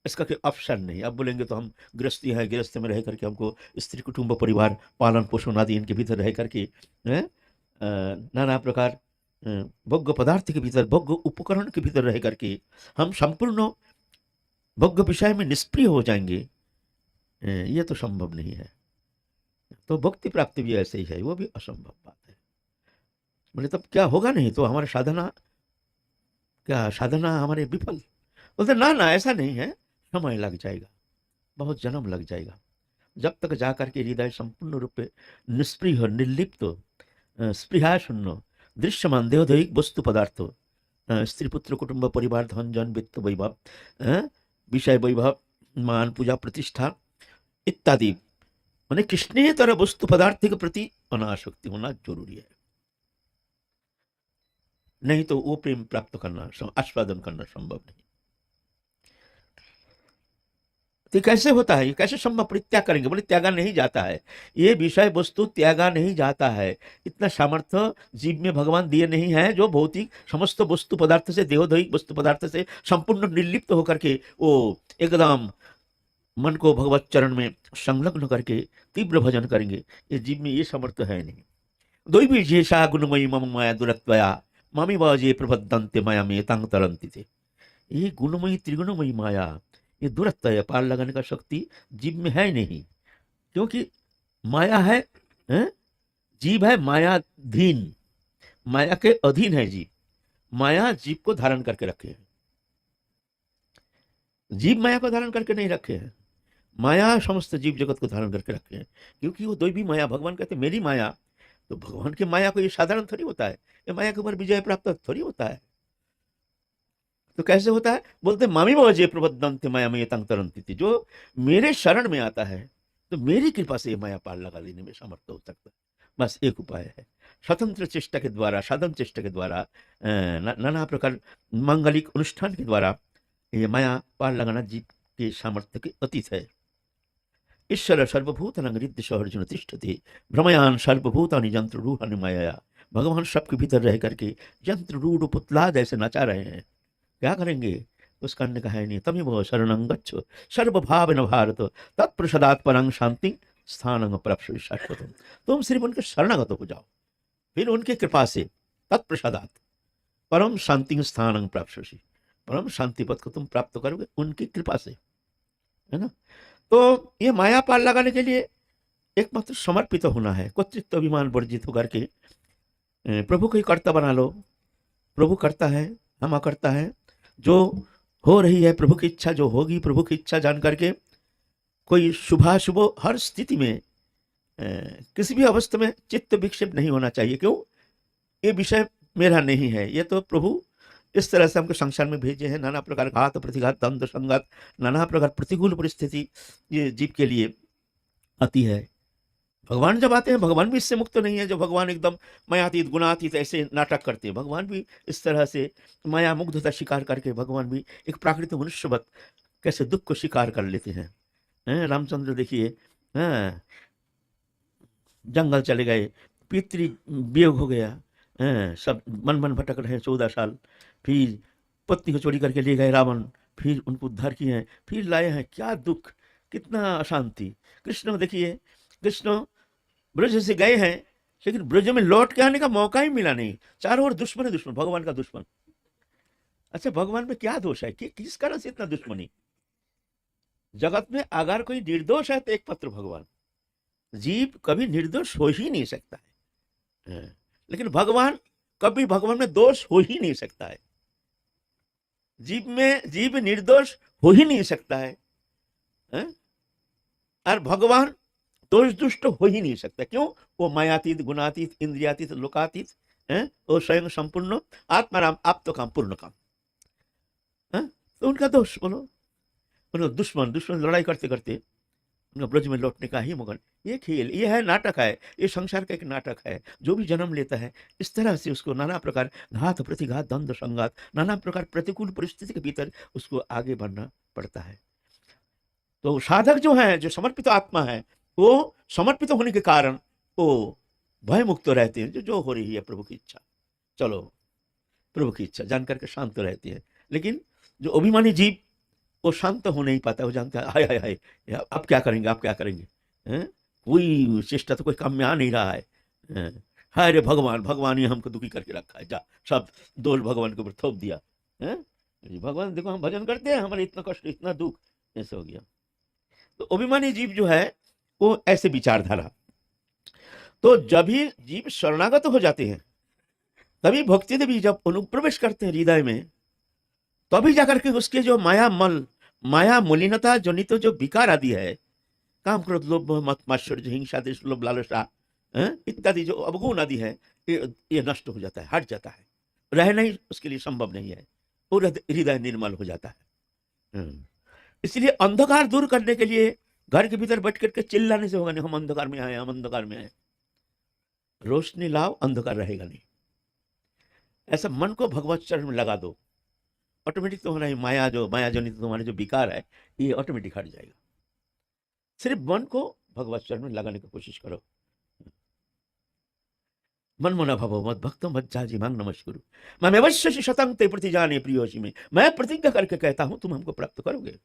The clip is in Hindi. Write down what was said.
इसका कोई ऑप्शन नहीं। अब बोलेंगे तो हम गृहस्थी है, गृहस्थ में रह करके हमको स्त्री कुटुंब परिवार पालन पोषण आदि इनके भीतर रह करके हैं, नाना प्रकार भोग्य पदार्थ के भीतर, भोग्य उपकरण के भीतर रह करके हम संपूर्ण भोग्य विषय में निष्क्रिय हो जाएंगे, ये तो संभव नहीं है। तो भक्ति प्राप्ति भी ऐसे ही है, वो भी असंभव बात है। बोले तब क्या होगा, नहीं तो हमारे साधना, क्या साधना हमारे विफल? बोलते ना ना ऐसा नहीं है, समय लग जाएगा, बहुत जन्म लग जाएगा, जब तक जाकर के हृदय संपूर्ण रूप से निष्प्रिय निर्लिप्त स्पृहा शून्य दृश्यमान देहोदैहिक वस्तु पदार्थ, स्त्री पुत्र कुटुंब परिवार धन जन वित्त वैभव, विषय वैभव मान पूजा प्रतिष्ठा इत्यादि, माने कृष्णेतर वस्तु पदार्थ के प्रति अनासक्ति होना जरूरी है। नहीं तो वो प्रेम प्राप्त करना, आस्वादन करना संभव नहीं। तो कैसे होता है, ये कैसे संभव? परित्याग करेंगे? बोले त्यागा नहीं जाता है, ये विषय वस्तु त्यागा नहीं जाता है। इतना सामर्थ्य जीव में भगवान दिए नहीं है जो भौतिक समस्त वस्तु पदार्थ से, देहोदैहिक वस्तु पदार्थ से संपूर्ण निर्लिप्त होकर के वो एकदम मन को भगवत चरण में संलग्न करके तीव्र भजन करेंगे। ये जीव में ये सामर्थ्य है नहीं। दैवी जेषा गुणमयी मम माया दुरत्वया मामी बाजे प्रबद्धन्ते माया में तंग तरंती थे। ये गुणमयी त्रिगुणमयी माया, ये दूरत्व है, पार लगाने का शक्ति जीव में है नहीं, क्योंकि माया है, हैं? जीव है मायाधीन, माया के अधीन है जीव। माया जीव को धारण करके रखे है, जीव माया को धारण करके नहीं रखे हैं, माया समस्त जीव जगत को धारण करके रखे हैं। क्योंकि वो दैवी माया, भगवान कहते मेरी माया, तो भगवान की माया को ये साधारण थोड़ी होता है, ये माया के ऊपर विजय प्राप्त थोड़ी होता है। तो कैसे होता है? बोलते मामी बाजे प्रबद्धन्ते माया में तंग तरंती थी, जो मेरे शरण में आता है तो मेरी कृपा से ये माया पार लगा लेने में समर्थ हो सकता है। बस एक उपाय है, स्वतंत्र चेष्टा के द्वारा, साधन चेष्टा के द्वारा, नाना प्रकार मांगलिक अनुष्ठान के द्वारा ये माया पार लगाना जीव के सामर्थ्य के अतीत है। ईश्वर सर्वभूतानां हृदय अर्जुन तिष्ठति भ्रमयान सर्वभूतानि यंत्र रूहानि माया। भगवान सबके भीतर रह करके यंत्र रूढ़ पुतला जैसे नचा रहे हैं। क्या करेंगे? उसका अन्य का है नहीं। तमेव शरणं गच्छ सर्वभावेन भारत तत्प्रसादात् परं शांति स्थानं प्राप्स्यसि शाश्वतम्। तुम सिर्फ उनके शरणागत हो जाओ, फिर उनकी कृपा से तत्प्रसादात् परम शांति स्थानं प्राप्स्यसि, परम शांति पद को तुम प्राप्त करोगे उनकी कृपा से, है ना। तो ये माया पार लगाने के लिए एकमात्र समर्पित होना है, कर्तृत्व अभिमान वर्जित होकर के प्रभु को ही कर्ता बना लो। प्रभु करता है, हम अकर्ता है। जो हो रही है प्रभु की इच्छा, जो होगी प्रभु की इच्छा जान करके कोई शुभाशुभ हर स्थिति में किसी भी अवस्था में चित्त विक्षेप नहीं होना चाहिए। क्यों? ये विषय मेरा नहीं है, ये तो प्रभु इस तरह से हमको संसार में भेजे हैं। नाना प्रकार घात प्रतिघात द्वंद्व संघात, नाना प्रकार प्रतिकूल परिस्थिति ये जीव के लिए आती है। भगवान जब आते हैं, भगवान भी इससे मुक्त नहीं है। जो भगवान एकदम मायातीत गुणातीत ऐसे नाटक करते हैं, भगवान भी इस तरह से माया मुग्धता शिकार करके भगवान भी एक प्राकृतिक मनुष्यवत कैसे दुख को शिकार कर लेते हैं। रामचंद्र देखिए, हैं, जंगल चले गए, पितृ वियोग हो गया, सब मन मन भटक रहे 14 साल, फिर पत्नी को चोरी करके ले गए रावण, फिर उनको उद्धार किए हैं, फिर लाए हैं। क्या दुख, कितना अशांति। कृष्ण देखिए, कृष्ण ब्रज से गए हैं, लेकिन ब्रज में लौट के आने का मौका ही मिला नहीं। चारों ओर दुश्मन है, दुश्मन, भगवान का दुश्मन। अच्छा, भगवान में क्या दोष है कि किस कारण से इतना दुश्मनी? जगत में अगर कोई निर्दोष है तो एक पत्र भगवान। जीव कभी निर्दोष हो ही नहीं सकता है, लेकिन भगवान कभी, भगवान में दोष हो ही नहीं सकता है। जीव निर्दोष हो ही नहीं सकता है, और भगवान दोष दुष्ट हो ही नहीं सकता। क्यों? वो मायातीत गुणातीत इंद्रियातीत लोकातीत है, वो स्वयं संपूर्ण आत्माराम, आप तो काम पूर्ण काम है। तो उनका दोष बोलो, उनका दुश्मन लड़ाई करते करते उनका ब्रज में लौटने का ही मगन। ये खेल, ये है नाटक है, ये संसार का एक नाटक है। जो भी जन्म लेता है इस तरह से उसको नाना प्रकार घात प्रतिघात द्वंद्व संघात, नाना प्रकार प्रतिकूल परिस्थिति के भीतर उसको आगे बढ़ना पड़ता है। तो साधक जो है, जो समर्पित आत्मा है, वो समर्पित होने के कारण वो भय मुक्त रहते हैं। जो हो रही है प्रभु की इच्छा, चलो प्रभु की इच्छा जान करके शांत रहते हैं। लेकिन जो अभिमानी जीव वो शांत हो नहीं पाता, वो जानता है हाय हाय हाय, अब क्या करेंगे, आप क्या करेंगे, हैं? कोई चेष्टा तो कोई काम में आ नहीं रहा है, हैं? हाय रे भगवान, भगवान ही हमको दुखी करके रखा है, जा सब दोष भगवान के ऊपर थोप दिया, हैं? जी, भगवान देखो हम भजन करते हैं, हमारे इतना कष्ट इतना दुख ऐसे हो गया। तो अभिमानी जीव जो है वो ऐसे विचारधारा, तो जब भी जीव शरणागत हो जाते हैं, तभी भक्ति देवी जब अनुप्रवेश करते हैं हृदय में, तभी जाकर के उसके जो माया मलिनता जनित जो विकार आदि है, काम क्रोध लोभ मोह मत मात्सर्य हिंसा देश लोभ लालसा, इत्यादि जो अवगुण आदि है, ये नष्ट हो जाता है, हट जाता है, रहना ही उसके लिए संभव नहीं है, और हृदय निर्मल हो जाता है। इसलिए अंधकार दूर करने के लिए घर के भीतर बैठ करके चिल्लाने से होगा नहीं, हम अंधकार में आए, हम अंधकार में आए। रोशनी लाओ, अंधकार रहेगा नहीं। ऐसा मन को भगवत चरण में लगा दो, ऑटोमेटिक तुम्हारा ये माया जनित तुम्हारे जो विकार है, ये ऑटोमेटिक हट जाएगा। सिर्फ मन को भगवत चरण में लगाने की कोशिश करो। मन मना भवो मत भक्तो मत जाजी मांग नमस्कुरु, मैं अवश्य शतंग ते प्रति जाने प्रियोशी में, मैं प्रतिज्ञा करके कहता हूं तुम हमको प्राप्त करोगे।